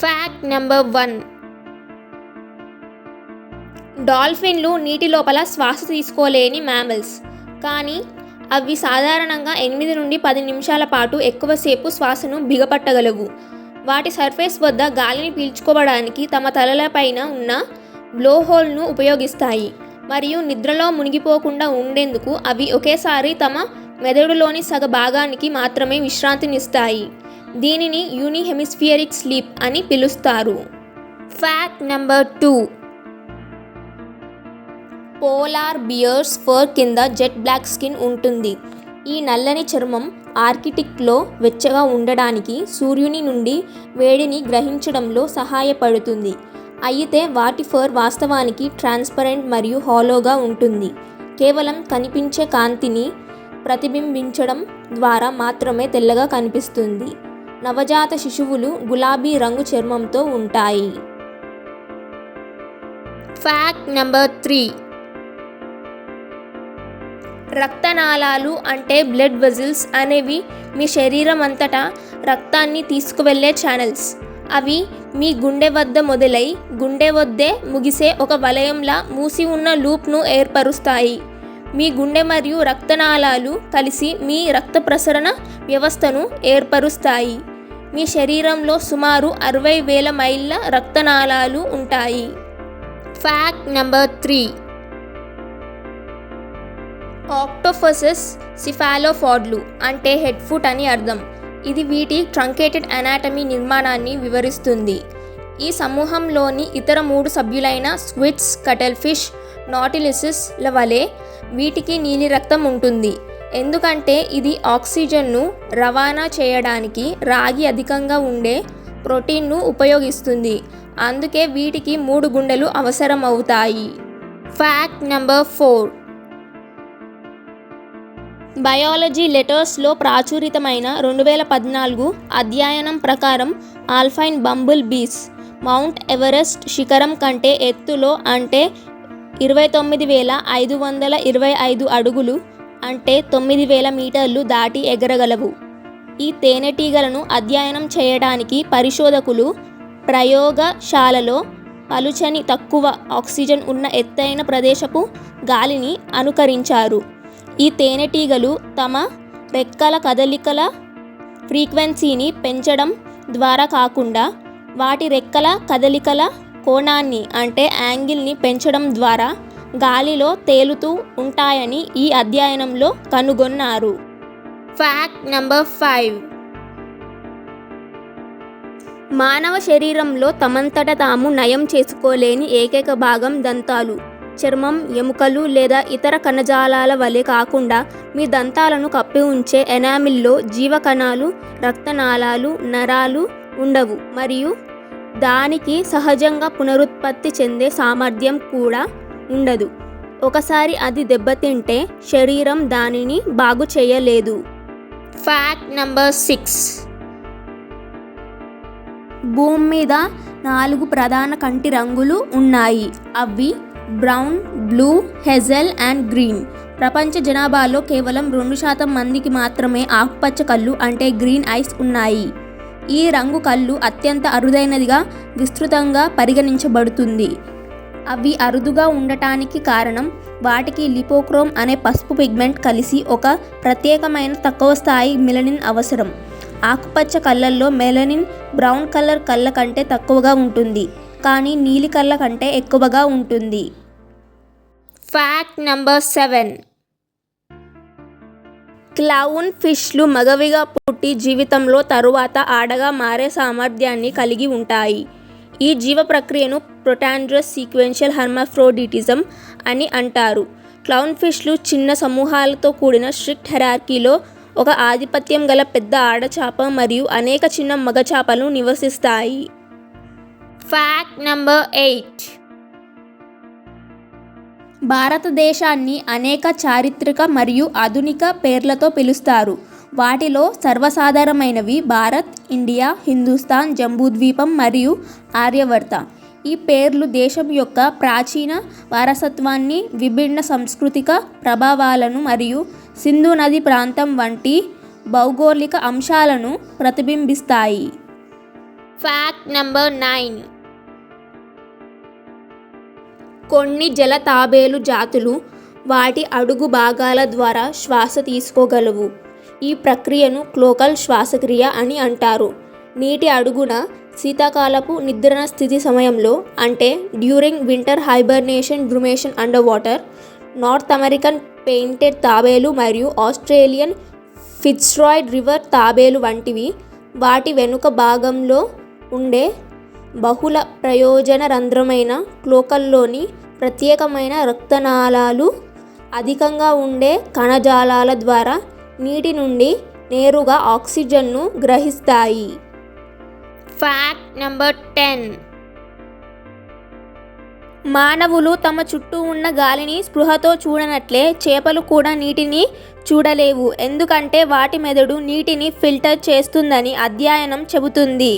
Fact number 1. డాల్ఫిన్లు నీటి లోపల శ్వాస తీసుకోలేని మ్యామల్స్, కానీ అవి సాధారణంగా 8 నుండి 10 నిమిషాల పాటు ఎక్కువసేపు శ్వాసను బిగపట్టగలవు. వాటి సర్ఫేస్ వద్ద గాలిని పీల్చుకోవడానికి తమ తలలపైన ఉన్న బ్లోహోల్ను ఉపయోగిస్తాయి, మరియు నిద్రలో మునిగిపోకుండా ఉండేందుకు అవి ఒకేసారి తమ మెదడులోని సగ భాగానికి మాత్రమే విశ్రాంతినిస్తాయి. దీనిని యూనిహెమిస్ఫియరిక్ స్లీప్ అని పిలుస్తారు. Fact number 2. Polar beers for కింద జెట్ బ్లాక్ స్కిన్ ఉంటుంది. ఈ నల్లని చర్మం ఆర్కిటిక్లో వెచ్చగా ఉండడానికి, సూర్యుని నుండి వేడిని గ్రహించడంలో సహాయపడుతుంది. అయితే వాటి ఫర్ వాస్తవానికి ట్రాన్స్పరెంట్ మరియు హాలోగా ఉంటుంది. కేవలం కనిపించే కాంతిని ప్రతిబింబించడం ద్వారా మాత్రమే తెల్లగా కనిపిస్తుంది. నవజాత శిశువులు గులాబీ రంగు చర్మంతో ఉంటాయి. Fact number 3. రక్తనాళాలు అంటే బ్లడ్ వెజిల్స్ అనేవి మీ శరీరం అంతటా రక్తాన్ని తీసుకువెళ్ళే ఛానల్స్. అవి మీ గుండె వద్ద మొదలై గుండె వద్దే ముగిసే ఒక వలయంలా మూసి ఉన్న లూప్ను ఏర్పరుస్తాయి. మీ గుండె మరియు రక్తనాళాలు కలిసి మీ రక్త ప్రసరణ వ్యవస్థను ఏర్పరుస్తాయి. మీ శరీరంలో సుమారు 60,000 మైళ్ళ రక్తనాళాలు ఉంటాయి. Fact number 3. ఆక్టోపసెస్ సిఫాలోపాడ్లు అంటే హెడ్ ఫుట్ అని అర్థం. ఇది వీటి ట్రంకేటెడ్ అనాటమీ నిర్మాణాన్ని వివరిస్తుంది. ఈ సమూహంలోని ఇతర 3 సభ్యులైన స్క్విడ్స్, కటల్ ఫిష్, నాటిలిసెస్ల వలె వీటికి నీలి రక్తం ఉంటుంది. ఎందుకంటే ఇది ఆక్సిజన్ను రవాణా చేయడానికి రాగి అధికంగా ఉండే ప్రోటీన్ను ఉపయోగిస్తుంది. అందుకే వీటికి 3 గుండెలు అవసరమవుతాయి. Fact number 4. బయాలజీ లెటర్స్లో ప్రాచురితమైన 2014 అధ్యయనం ప్రకారం ఆల్పైన్ బంబుల్ బీస్ మౌంట్ ఎవరెస్ట్ శిఖరం కంటే ఎత్తులో అంటే 29,525 అడుగులు అంటే 9,000 మీటర్లు దాటి ఎగరగలవు. ఈ తేనెటీగలను అధ్యయనం చేయడానికి పరిశోధకులు ప్రయోగశాలలో పలుచని తక్కువ ఆక్సిజన్ ఉన్న ఎత్తైన ప్రదేశపు గాలిని అనుకరించారు. ఈ తేనెటీగలు తమ రెక్కల కదలికల ఫ్రీక్వెన్సీని పెంచడం ద్వారా కాకుండా వాటి రెక్కల కదలికల కోణాన్ని అంటే యాంగిల్ని పెంచడం ద్వారా గాలిలో తేలుతూ ఉంటాయని ఈ అధ్యయనంలో కనుగొన్నారు. Fact number 5. మానవ శరీరంలో తమంతట తాము నయం చేసుకోలేని ఏకైక భాగం దంతాలు. చర్మం, ఎముకలు లేదా ఇతర కణజాలాల వలె కాకుండా మీ దంతాలను కప్పి ఉంచే ఎనామిల్లో జీవకణాలు, రక్తనాళాలు, నరాలు ఉండవు మరియు దానికి సహజంగా పునరుత్పత్తి చెందే సామర్థ్యం కూడా ఉండదు. ఒకసారి అది దెబ్బతింటే శరీరం దానిని బాగు చేయలేదు. Fact number 6. భూమి మీద 4 ప్రధాన కంటి రంగులు ఉన్నాయి. అవి brown, blue, hazel and green. ప్రపంచ జనాభాలో కేవలం 2% మందికి మాత్రమే ఆకుపచ్చ కళ్ళు అంటే గ్రీన్ ఐస్ ఉన్నాయి. ఈ రంగు కళ్ళు అత్యంత అరుదైనదిగా విస్తృతంగా పరిగణించబడుతుంది. అవి అరుదుగా ఉండటానికి కారణం వాటికి లిపోక్రోమ్ అనే పసుపు పిగ్మెంట్ కలిసి ఒక ప్రత్యేకమైన తక్కువ స్థాయి మెలనిన్ అవసరం. ఆకుపచ్చ కళ్ళల్లో మెలనిన్ బ్రౌన్ కలర్ కళ్ళ కంటే తక్కువగా ఉంటుంది, కానీ నీలి కళ్ళ కంటే ఎక్కువగా ఉంటుంది. Fact number 7. క్లౌన్ ఫిష్లు మగవిగా పుట్టి జీవితంలో తరువాత ఆడగా మారే సామర్థ్యాన్ని కలిగి ఉంటాయి. ఈ జీవ ప్రక్రియను ప్రొటాండ్రస్ సీక్వెన్షియల్ హెర్మాఫ్రోడిటిజం అని అంటారు. క్లౌన్ ఫిష్లు చిన్న సమూహాలతో కూడిన స్ట్రిక్ట్ హెరార్కీలో ఒక ఆధిపత్యం గల పెద్ద ఆడచాప మరియు అనేక చిన్న మగచాపలు నివసిస్తాయి. Fact number 8. భారతదేశాన్ని అనేక చారిత్రక మరియు ఆధునిక పేర్లతో పిలుస్తారు. వాటిలో సర్వసాధారణమైనవి భారత్, ఇండియా, హిందుస్థాన్, జంబూద్వీపం మరియు ఆర్యవర్త. ఈ పేర్లు దేశం యొక్క ప్రాచీన వారసత్వాన్ని, విభిన్న సాంస్కృతిక ప్రభావాలను మరియు సింధు నది ప్రాంతం వంటి భౌగోళిక అంశాలను ప్రతిబింబిస్తాయి. Fact number 9. కొన్ని జల తాబేలు జాతులు వాటి అడుగు భాగాల ద్వారా శ్వాస తీసుకోగలవు. ఈ ప్రక్రియను క్లోకల్ శ్వాసక్రియ అని అంటారు. నీటి అడుగున శీతాకాలపు నిద్రణ స్థితి సమయంలో, అంటే during winter hibernation brumation under water, North American painted తాబేలు మరియు ఆస్ట్రేలియన్ ఫిట్జ్రాయ్ రివర్ తాబేలు వంటివి వాటి వెనుక భాగంలో ఉండే బహుళ ప్రయోజన రంధ్రమైన క్లోకల్లోని ప్రత్యేకమైన రక్తనాళాలు అధికంగా ఉండే కణజాలాల ద్వారా నీటి నుండి నేరుగా ఆక్సిజన్ను గ్రహిస్తాయి. Fact number 10. మానవులు తమ చుట్టూ ఉన్న గాలిని స్పృహతో చూడనట్లే చేపలు కూడా నీటిని చూడలేవు, ఎందుకంటే వాటి మెదడు నీటిని ఫిల్టర్ చేస్తుందని అధ్యయనం చెబుతుంది.